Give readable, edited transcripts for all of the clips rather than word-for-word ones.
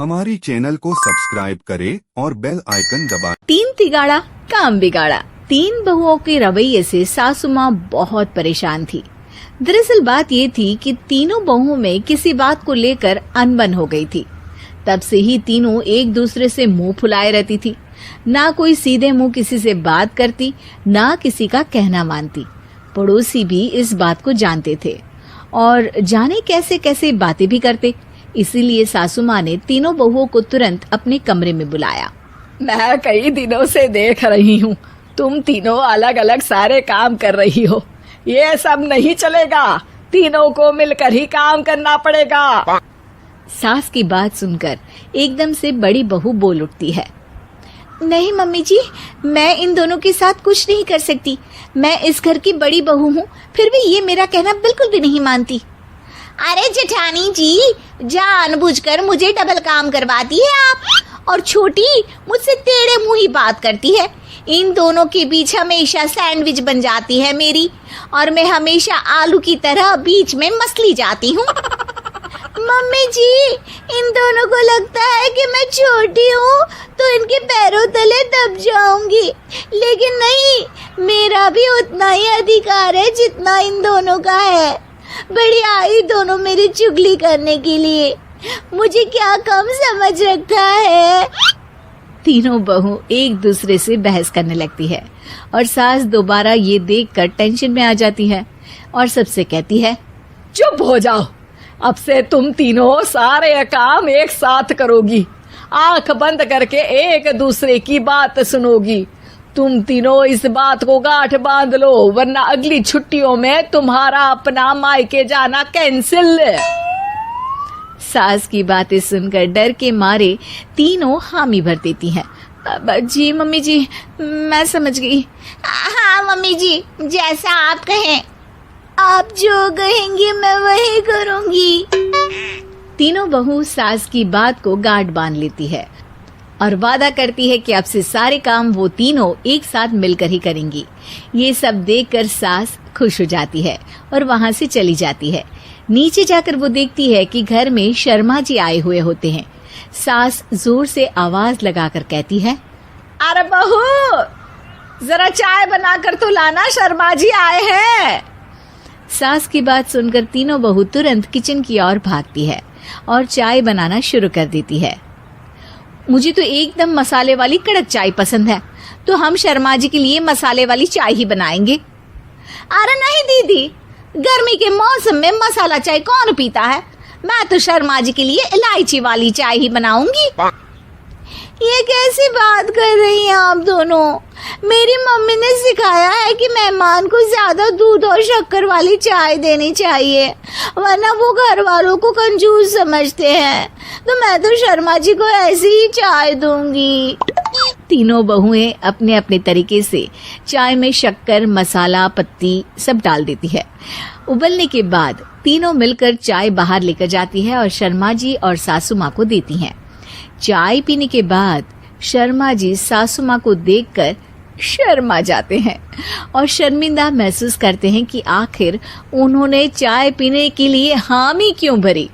हमारी चैनल को सब्सक्राइब करें और बेल आइकन दबाएं। तीन तिगाड़ा काम बिगाड़ा। तीन बहुओं के रवैये से सासू माँ बहुत परेशान थी। दरअसल बात ये थी कि तीनों बहुओं में किसी बात को लेकर अनबन हो गई थी। तब से ही तीनों एक दूसरे से मुंह फुलाए रहती थी। ना कोई सीधे मुंह किसी से बात करती, ना किसी का कहना मानती। पड़ोसी भी इस बात को जानते थे और जाने कैसे कैसे बातें भी करते। इसीलिए सासू माँ ने तीनों बहुओं को तुरंत अपने कमरे में बुलाया। मैं कई दिनों से देख रही हूँ, तुम तीनों अलग अलग सारे काम कर रही हो। ये सब नहीं चलेगा, तीनों को मिलकर ही काम करना पड़ेगा। सास की बात सुनकर एकदम से बड़ी बहू बोल उठती है। नहीं मम्मी जी, मैं इन दोनों के साथ कुछ नहीं कर सकती। मैं इस घर की बड़ी बहू हूँ, फिर भी ये मेरा कहना बिल्कुल भी नहीं मानती। अरे जेठानी जी, जानबूझकर मुझे डबल काम करवाती है आप। और छोटी मुझसे टेढ़े मुंह ही बात करती है। इन दोनों के बीच हमेशा सैंडविच बन जाती है मेरी, और मैं हमेशा आलू की तरह बीच में मसली जाती हूँ। मम्मी जी, इन दोनों को लगता है कि मैं छोटी हूँ तो इनके पैरों तले दब जाऊंगी, लेकिन नहीं, मेरा भी उतना ही अधिकार है जितना इन दोनों का है। बढ़िया आई दोनों मेरी चुगली करने के लिए, मुझे क्या कम समझ रखा है। तीनों बहू एक दूसरे से बहस करने लगती है और सास दोबारा ये देखकर टेंशन में आ जाती है और सबसे कहती है, चुप हो जाओ, अब से तुम तीनों सारे काम एक साथ करोगी। आंख बंद करके एक दूसरे की बात सुनोगी। तुम तीनों इस बात को गांठ बांध लो, वरना अगली छुट्टियों में तुम्हारा अपना मायके जाना कैंसिल। सास की बातें सुनकर डर के मारे तीनों हामी भर देती हैं। जी मम्मी जी, मैं समझ गई। हाँ मम्मी जी, जैसा आप कहें। आप जो कहेंगी मैं वही करूंगी। तीनों बहू सास की बात को गांठ बांध लेती है और वादा करती है कि अब से सारे काम वो तीनों एक साथ मिलकर ही करेंगी। ये सब देखकर सास खुश हो जाती है और वहाँ से चली जाती है। नीचे जाकर वो देखती है कि घर में शर्मा जी आए हुए होते हैं। सास जोर से आवाज लगाकर कहती है, अरे बहू, जरा चाय बनाकर तो लाना, शर्मा जी आए हैं। सास की बात सुनकर तीनों बहू तुरंत किचन की ओर भागती है और चाय बनाना शुरू कर देती है। मुझे तो एकदम मसाले वाली कड़क चाय पसंद है, तो हम शर्मा जी के लिए मसाले वाली चाय ही बनाएंगे। अरे नहीं दीदी, गर्मी के मौसम में मसाला चाय कौन पीता है? मैं तो शर्मा जी के लिए इलायची वाली चाय ही बनाऊंगी। ये कैसी बात कर रही हैं आप दोनों? मेरी मम्मी ने सिखाया है कि मेहमान को ज्यादा दूध और शक्कर वाली चाय देनी चाहिए, वरना वो घर वालों को कंजूस समझते हैं। तो मैं तो शर्मा जी को ऐसी ही चाय दूंगी। तीनों बहुएं अपने अपने तरीके से चाय में शक्कर, मसाला, पत्ती सब डाल देती है। उबलने के बाद तीनों मिलकर चाय बाहर लेकर जाती है और शर्मा जी और सासू माँ को देती हैं। चाय पीने के बाद शर्मा जी सासू माँ को देखकर शर्मा जाते हैं और शर्मिंदा महसूस करते हैं कि आखिर उन्होंने चाय पीने के लिए हामी क्यों भरी।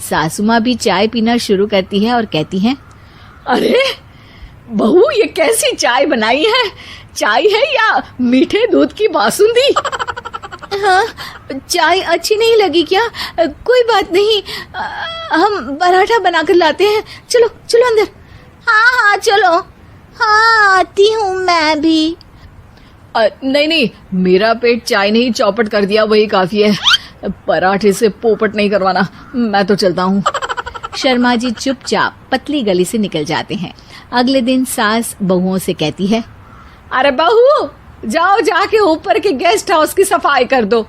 सासू माँ भी चाय पीना शुरू करती है और कहती हैं, अरे बहू, ये कैसी चाय बनाई है? चाय है या मीठे दूध की बासुंदी? हाँ, चाय अच्छी नहीं लगी क्या? कोई बात नहीं, हम पराठा बनाकर लाते हैं। चलो चलो अंदर। हाँ हाँ चलो। हाँ आती हूँ मैं भी। नहीं, मेरा पेट चाय ने ही चौपट कर दिया, वही काफी है। पराठे से पोपट नहीं करवाना, मैं तो चलता हूँ। शर्मा जी चुपचाप पतली गली से निकल जाते हैं। अगले दिन सास बहुओं से कहती है, अरे बहू, जाओ जाके ऊपर के गेस्ट हाउस की सफाई कर दो।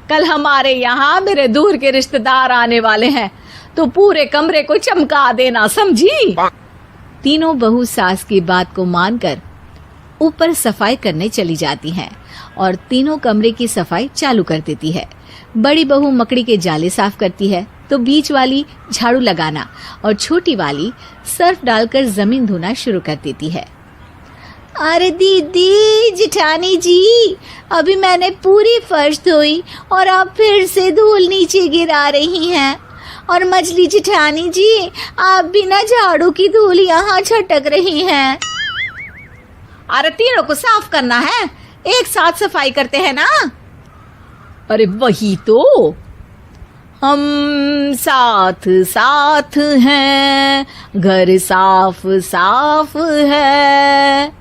कल हमारे यहाँ मेरे दूर के रिश्तेदार आने वाले हैं, तो पूरे कमरे को चमका देना, समझी? तीनों बहू सास की बात को मानकर ऊपर सफाई करने चली जाती हैं और तीनों कमरे की सफाई चालू कर देती है। बड़ी बहू मकड़ी के जाले साफ करती है, तो बीच वाली झाड़ू लगाना और छोटी वाली सर्फ डालकर जमीन धोना शुरू कर देती है। अरे दीदी, जेठानी जी, अभी मैंने पूरी फर्श धोई और आप फिर से धूल नीचे गिरा रही हैं। और मछली जेठानी जी, आप बिना झाड़ू की धूल यहाँ छटक रही हैं। अरे तीनों को साफ करना है, एक साथ सफाई करते हैं ना। अरे वही तो, हम साथ साथ हैं, घर साफ साफ है।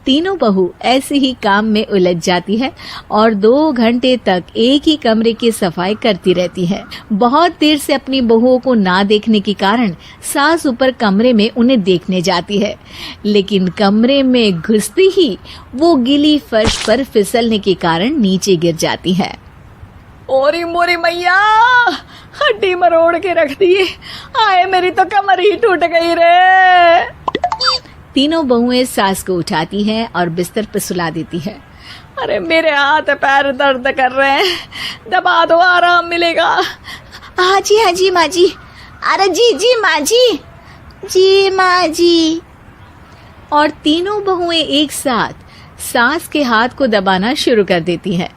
तीनों बहू ऐसे ही काम में उलझ जाती है और 2 घंटे तक एक ही कमरे की सफाई करती रहती है। बहुत देर से अपनी बहुओं को ना देखने के कारण सास ऊपर कमरे में उन्हें देखने जाती है, लेकिन कमरे में घुसती ही वो गीली फर्श पर फिसलने के कारण नीचे गिर जाती है। ओरी मोरी मैया, हड्डी मरोड़ के रख दी। आए मेरी तो कमर ही टूट गई रे। तीनों बहुएं सास को उठाती हैं और बिस्तर पर सुला देती है। अरे मेरे हाथ पैर दर्द कर रहे हैं, दबा दो, आराम मिलेगा। हाँ जी माँ जी। अरे जी माँ जी माँ जी। और तीनों बहुएं एक साथ सास के हाथ को दबाना शुरू कर देती हैं।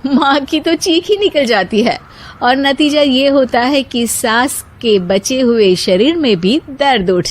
माँ की तो चीख ही निकल जाती है और नतीजा ये होता है कि सास के बचे हुए शरीर में भी दर्द उठ